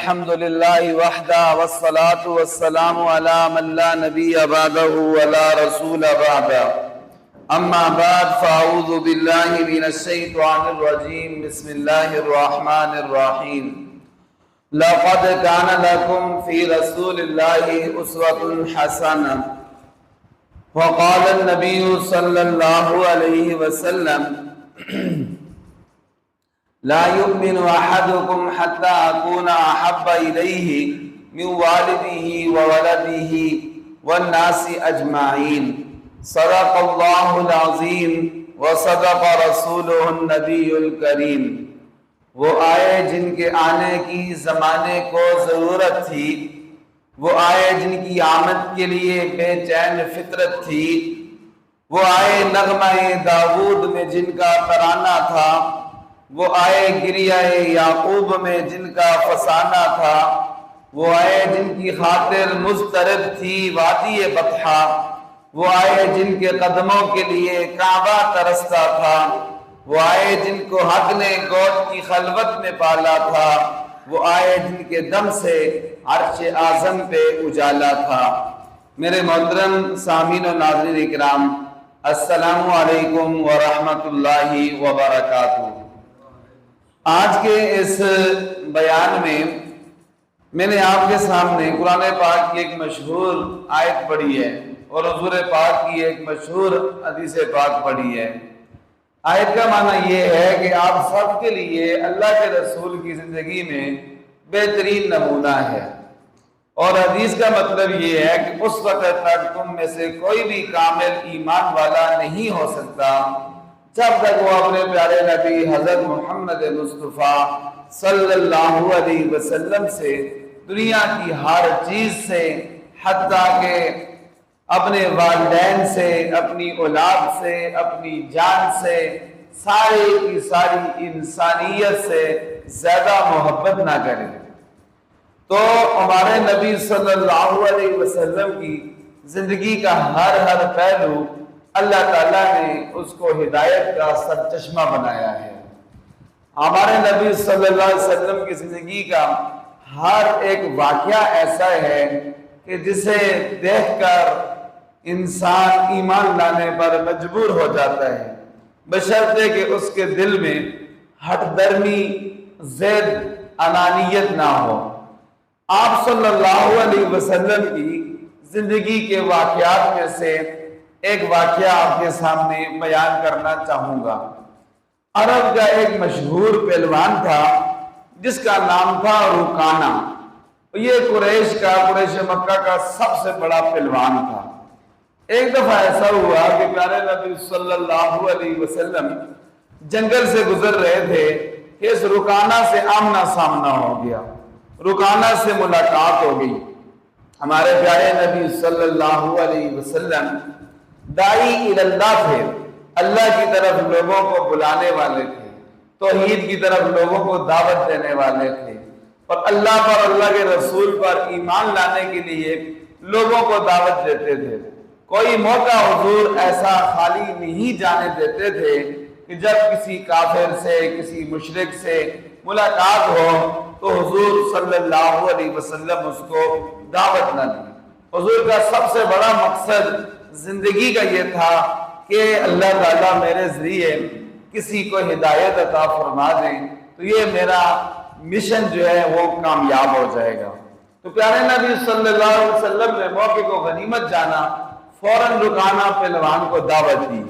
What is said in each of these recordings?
الحمد لله وحده والصلاة والسلام على من لا نبي بعده ولا رسول بعده أما بعد فأعوذ بالله من الشيطان الرجيم بسم الله الرحمن الرحيم لقد كان لكم في رسول الله أسوة حسنة وقال النبي صلى الله عليه وسلم لا يؤمن أحدكم حتى أكون أحب إليه من والده وولده والناس أجمعين صدق الله العظيم وصدق رسوله النبي الكريم۔ وہ آئے جن کے آنے کی زمانے کو ضرورت تھی، وہ آئے جن کی آمد کے لیے بے چین فطرت تھی، وہ آئے نغمہ داود میں جن کا ترانہ تھا، وہ آئے گریہ یعقوب میں جن کا فسانہ تھا، وہ آئے جن کی خاطر مضطرب تھی وادی بطحا، وہ آئے جن کے قدموں کے لیے کعبہ ترستا تھا، وہ آئے جن کو حق نے گود کی خلوت میں پالا تھا، وہ آئے جن کے دم سے عرش اعظم پہ اجالا تھا۔ میرے محترم سامعین و ناظرین اکرام، السلام علیکم ورحمۃ اللہ وبرکاتہ۔ آج کے اس بیان میں نے آپ کے سامنے قرآن پاک کی ایک مشہور آیت پڑھی ہے اور حضور پاک کی ایک مشہور حدیث پاک پڑھی ہے۔ آیت کا معنی یہ ہے کہ آپ سب کے لیے اللہ کے رسول کی زندگی میں بہترین نمونہ ہے، اور حدیث کا مطلب یہ ہے کہ اس وقت تک تم میں سے کوئی بھی کامل ایمان والا نہیں ہو سکتا جب تک وہ اپنے پیارے نبی حضرت محمد مصطفیٰ صلی اللہ علیہ وسلم سے، دنیا کی ہر چیز سے، حتیٰ کہ اپنے والدین سے، اپنی اولاد سے، اپنی جان سے، ساری کی ساری انسانیت سے زیادہ محبت نہ کرے۔ تو ہمارے نبی صلی اللہ علیہ وسلم کی زندگی کا ہر پہلو اللہ تعالیٰ نے اس کو ہدایت کا سرچشمہ بنایا ہے۔ ہمارے نبی صلی اللہ علیہ وسلم کی زندگی کا ہر ایک واقعہ ایسا ہے کہ جسے دیکھ کر انسان ایمان لانے پر مجبور ہو جاتا ہے، بشرطے کہ اس کے دل میں ہٹ درمی، زید، انانیت نہ ہو۔ آپ صلی اللہ علیہ وسلم کی زندگی کے واقعات میں سے ایک واقعہ آپ کے سامنے بیان کرنا چاہوں گا۔ عرب کا ایک مشہور پہلوان تھا جس کا نام تھا رکانہ۔ یہ قریش مکہ کا سب سے بڑا پہلوان تھا۔ ایک دفعہ ایسا ہوا کہ پیارے نبی صلی اللہ علیہ وسلم جنگل سے گزر رہے تھے کہ اس رکانہ سے آمنا سامنا ہو گیا، رکانہ سے ملاقات ہو گئی۔ ہمارے پیارے نبی صلی اللہ علیہ وسلم داعی اللہ تھے، اللہ کی طرف لوگوں کو بلانے والے تھے، توحید کی طرف لوگوں کو دعوت دینے والے تھے، اور اللہ پر، اللہ کے رسول پر ایمان لانے کے لیے لوگوں کو دعوت دیتے تھے۔ کوئی موقع حضور ایسا خالی نہیں جانے دیتے تھے کہ جب کسی کافر سے، کسی مشرک سے ملاقات ہو تو حضور صلی اللہ علیہ وسلم اس کو دعوت نہ دی۔ حضور کا سب سے بڑا مقصد زندگی کا یہ تھا کہ اللہ تعالیٰ میرے ذریعے کسی کو ہدایت عطا فرما دیں تو یہ میرا مشن جو ہے وہ کامیاب ہو جائے گا۔ تو پیارے نبی صلی اللہ علیہ وسلم نے موقع کو غنیمت جانا، فوراً رکانہ پہلوان کو دعوت دی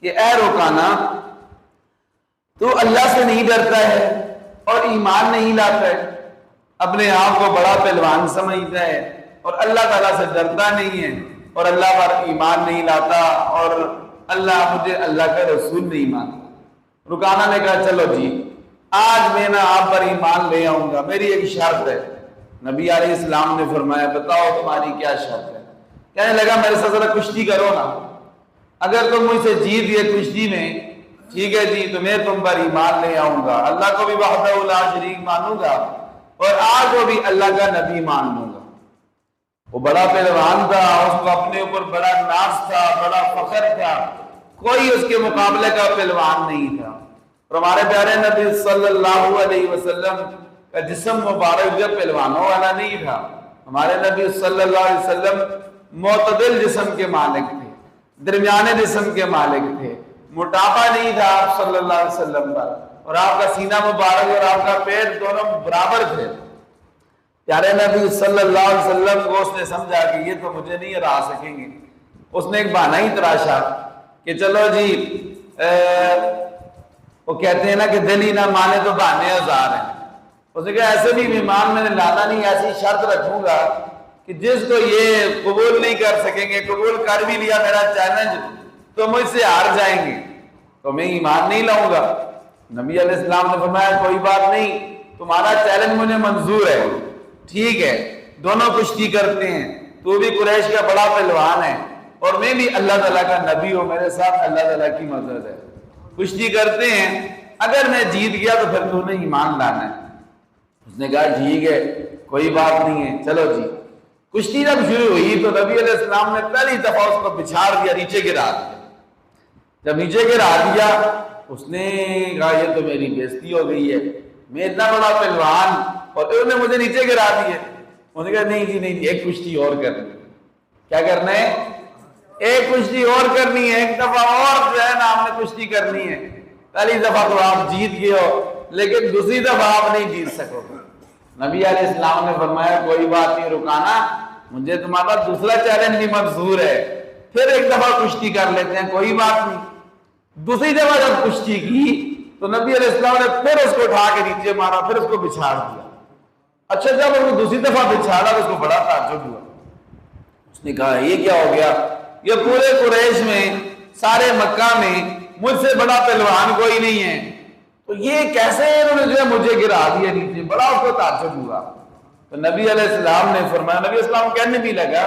کہ اے رکانہ، تو اللہ سے نہیں ڈرتا ہے اور ایمان نہیں لاتا ہے، اپنے آپ کو بڑا پہلوان سمجھتا ہے اور اللہ تعالیٰ سے ڈرتا نہیں ہے، اور اللہ پر ایمان نہیں لاتا، اور مجھے اللہ کا رسول نہیں مانتا۔ رکانہ نے کہا چلو جی، آج میں نا آپ پر ایمان لے آؤں گا، میری ایک شرط ہے۔ نبی علیہ السلام نے فرمایا بتاؤ تمہاری کیا شرط ہے؟ کہنے لگا میرے ساتھ ذرا کشتی کرو نا، اگر تم مجھ سے جیت گئے کشتی میں، ٹھیک ہے جی، تو میں تم پر ایمان لے آؤں گا، اللہ کو بھی وحدہ لا شریک مانوں گا، اور آج وہ بھی اللہ کا نبی مان لوں گا۔ وہ بڑا پہلوان تھا، اس کو اپنے اوپر بڑا ناز تھا، بڑا فخر تھا، کوئی اس کے مقابلے کا پہلوان نہیں تھا۔ اور ہمارے پیارے نبی صلی اللہ علیہ وسلم کا جسم مبارک جو پہلوانوں والا نہیں تھا. ہمارے نبی صلی اللہ علیہ وسلم معتدل جسم کے مالک تھے, درمیانے جسم کے مالک تھے, موٹاپا نہیں تھا آپ صلی اللہ علیہ وسلم پر, اور آپ کا سینہ مبارک اور آپ کا پیٹ دونوں برابر تھے. پیارے نبی صلی اللہ علیہ وسلم کو اس نے سمجھا کہ یہ تو مجھے نہیں ہرا سکیں گے. اس نے ایک بہانہ ہی تراشا کہ چلو جی وہ کہتے ہیں نا کہ دل ہی نہ مانے تو بہانے ہزار ہیں. اس نے کہا ایسے بھی مہمان میں نے لانا نہیں, ایسی شرط رکھوں گا کہ جس کو یہ قبول نہیں کر سکیں گے, قبول کر بھی لیا میرا چیلنج تو مجھ سے ہار جائیں گے, تو میں ایمان نہیں لاؤں گا. نبی علیہ السلام نے فرمایا کوئی بات نہیں, تمہارا چیلنج مجھے منظور ہے, ٹھیک ہے, دونوں کشتی کرتے ہیں, تو بھی قریش کا بڑا پہلوان ہے اور میں بھی اللہ تعالیٰ کا نبی ہوں, میرے ساتھ اللہ تعالیٰ کی مدد ہے, کشتی کرتے ہیں, اگر میں جیت گیا تو پھر تو نے ایمان لانا ہے. اس نے کہا ٹھیک ہے کوئی بات نہیں ہے, چلو جی. کشتی جب شروع ہوئی تو نبی علیہ السلام نے پہلی دفعہ اس کو بچھاڑ دیا, نیچے گرا دیا. جب نیچے گرا دیا اس نے کہا یہ تو میری بےزتی ہو گئی ہے, میں اتنا بڑا پہلوان اور انہوں نے مجھے نیچے گرا دیے. انہوں نے کہا نہیں جی نہیں, ایک کشتی اور کرنی. کیا کرنا ہے؟ ایک کشتی اور کرنی ہے, ایک دفعہ اور جو ہے نا ہم نے کشتی کرنی ہے. پہلی دفعہ تو آپ جیت گئے ہو لیکن دوسری دفعہ آپ نہیں جیت سکو گے. نبی علیہ السلام نے فرمایا کوئی بات نہیں رکانا, مجھے تمہارا دوسرا چیلنج بھی منظور ہے, پھر ایک دفعہ کشتی کر لیتے ہیں, کوئی بات نہیں. دوسری دفعہ جب کشتی کی تو نبی علیہ السلام نے پھر اس کو اٹھا کے نیچے مارا, پھر اس کو بچھاڑ دیا. اچھا جب اس کو دوسری دفعہ بچھاڑا تو اس کو بڑا تعجب ہوا. اس نے کہا یہ کیا ہو گیا, یہ پورے قریش میں سارے مکہ میں مجھ سے بڑا پہلوان کوئی نہیں ہے, تو یہ کیسے انہوں نے جو ہے مجھے گرا دیا نیچے. بڑا اس کو تعجب ہوا. تو نبی علیہ السلام نے فرمایا, نبی علیہ السلام کہنے بھی لگا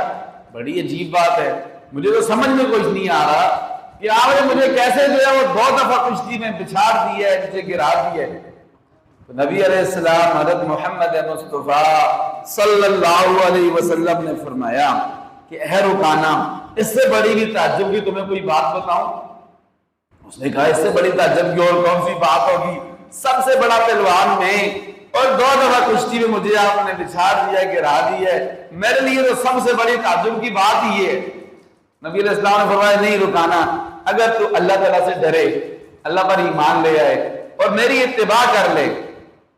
بڑی عجیب بات ہے, مجھے تو سمجھ میں کچھ نہیں آ رہا کہ آپ نے مجھے کیسے جو ہے وہ 2 دفعہ کشتی میں بچھاڑ دیا ہے, نیچے گرا دیا ہے. تو نبی علیہ السلام حضرت محمد مصطفیٰ صلی اللہ علیہ وسلم نے فرمایا کہ اے رکانا, اس سے بڑی بھی تعجب کی تمہیں کوئی بات بتاؤں؟ اس نے کہا اس سے بڑی تعجب کی اور کون سی بات ہوگی, سب سے بڑا پہلوان میں اور 2 دفعہ کشتی میں مجھے آپ نے بچھاڑ دیا, گرا دیا ہے, میرے لیے تو سب سے بڑی تعجب کی بات ہی ہے. نبی علیہ السلام نے فرمایا نہیں رکانا, اگر تو اللہ تعالیٰ سے ڈرے, اللہ پر ایمان لے آئے اور میری اتباع کر لے,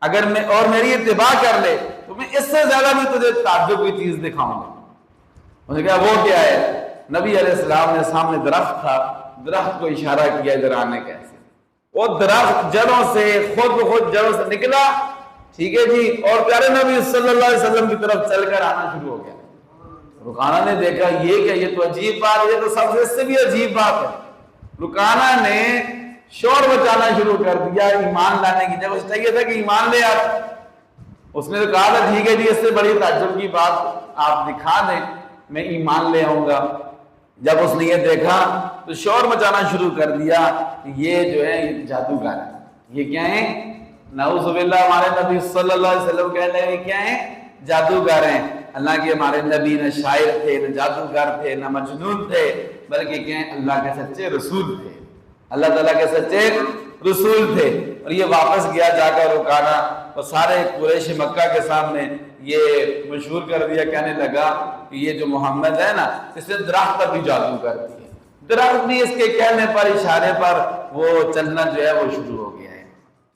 اگر میں اور میری اتباع کر لے تو میں اس سے زیادہ بھی تجھے تعجب کی چیز دکھاؤں گا. انہوں نے کہا وہ کیا ہے؟ نبی علیہ السلام نے سامنے درخت تھا, درخت کو اشارہ کیا ادھر آنے کا. ایسے وہ درخت جڑوں سے خود بخود جڑوں سے نکلا, ٹھیک ہے جی, اور پیارے نبی صلی اللہ علیہ وسلم کی طرف چل کر آنا شروع ہو گیا. رکانہ نے دیکھا یہ کیا, یہ تو عجیب بات ہے, یہ تو سب سے اس سے بھی عجیب بات ہے. رکانہ نے شور مچانا شروع کر دیا ایمان لانے کی, جب اس چاہیے تھا کہ ایمان لے آتا. اس نے تو کہا تھا ٹھیک ہے جی, اس سے بڑی تعجب کی بات آپ دکھا دیں, میں ایمان لے آؤں گا. جب اس نے یہ دیکھا تو شور مچانا شروع کر دیا کہ یہ جو ہے جادوگر ہے. یہ کیا ہے؟ نعوذ باللہ, ہمارے نبی صلی اللہ علیہ وسلم کہنے لگے کیا ہیں؟ جادوگر ہیں. اللہ کے ہمارے نبی نہ شاعر تھے, نہ جادوگر تھے, نہ مجنون تھے, بلکہ کیا ہیں اللہ کے سچے رسول تھے, اللہ تعالیٰ کے سچے رسول تھے. اور یہ واپس گیا جا کر رکانا اور سارے قریش مکہ کے سامنے یہ مشہور کر دیا, کہنے لگا کہ یہ جو محمد ہے نا اس نے درخت پر بھی جادو کر دیا. درخت بھی اس کے کہنے پر, اشارے پر وہ چلنا جو ہے وہ شروع ہو گیا ہے.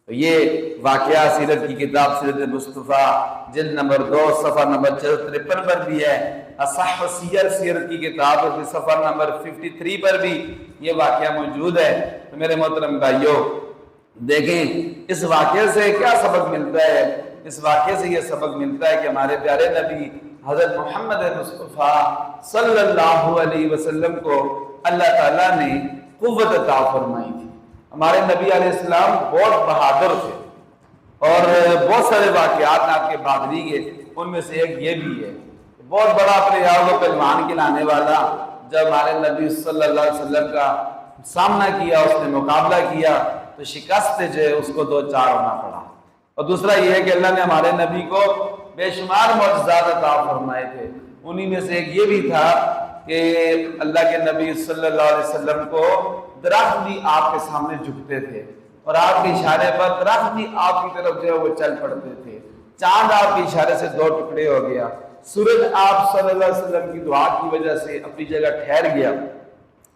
تو یہ واقعہ سیرت کی کتاب سیرت مصطفیٰ جلد نمبر 2 صفحہ نمبر 53 پر بھی ہے. اصح سیر سیرت کی کتاب اس صفحہ نمبر 53 پر بھی یہ واقعہ موجود ہے. تو میرے محترم بھائیو دیکھیں اس واقعے سے کیا سبق ملتا ہے. اس واقعے سے یہ سبق ملتا ہے کہ ہمارے پیارے نبی حضرت محمد مصطفیٰ صلی اللہ علیہ وسلم کو اللہ تعالیٰ نے قوت عطا فرمائی تھی. ہمارے نبی علیہ السلام بہت بہادر تھے اور بہت سارے واقعات آپ کے بعد لی گئے. ان میں سے ایک یہ بھی ہے, بہت بڑا اپنے یاغ و پہلوان کھلانے والا جب ہمارے نبی صلی اللہ علیہ وسلم کا سامنا کیا, اس نے مقابلہ کیا تو شکست جو ہے اس کو 2-4 ہونا پڑا. اور دوسرا یہ ہے کہ اللہ نے ہمارے نبی کو بے شمار معجزات عطا فرمائے تھے. انہی میں سے ایک یہ بھی تھا کہ اللہ کے نبی صلی اللہ علیہ وسلم کو درخت بھی آپ کے سامنے جھکتے تھے اور آپ کے اشارے پر درخت بھی آپ کی طرف جو ہے وہ چل پڑتے تھے. چاند آپ کے اشارے سے 2 ٹکڑے ہو گیا، سورج آپ صلی اللہ علیہ وسلم کی دعا کی وجہ سے اپنی جگہ ٹھہر گیا،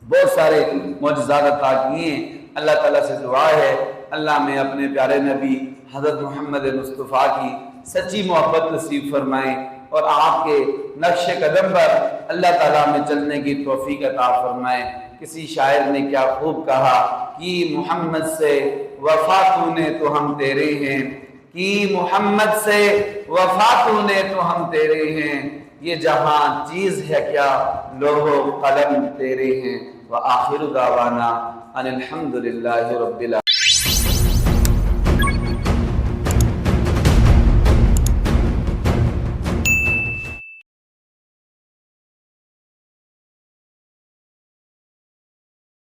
بہت سارے معجزات عطا کیے ہیں۔ اللہ تعالیٰ سے دعا ہے اللہ میں اپنے پیارے نبی حضرت محمد مصطفیٰ کی سچی محبت نصیب فرمائیں، اور آپ کے نقش قدم پر اللہ تعالیٰ میں چلنے کی توفیق عطا فرمائیں۔ کسی شاعر نے کیا خوب کہا کہ محمد سے وفا تو نے تو ہم تیرے ہیں، کہ محمد سے وفا تو نے تو ہم تیرے ہیں، یہ جہاں چیز ہے کیا لوح و قلم تیرے ہیں۔ وآخر دعوانا ان الحمد للہ رب العالمین۔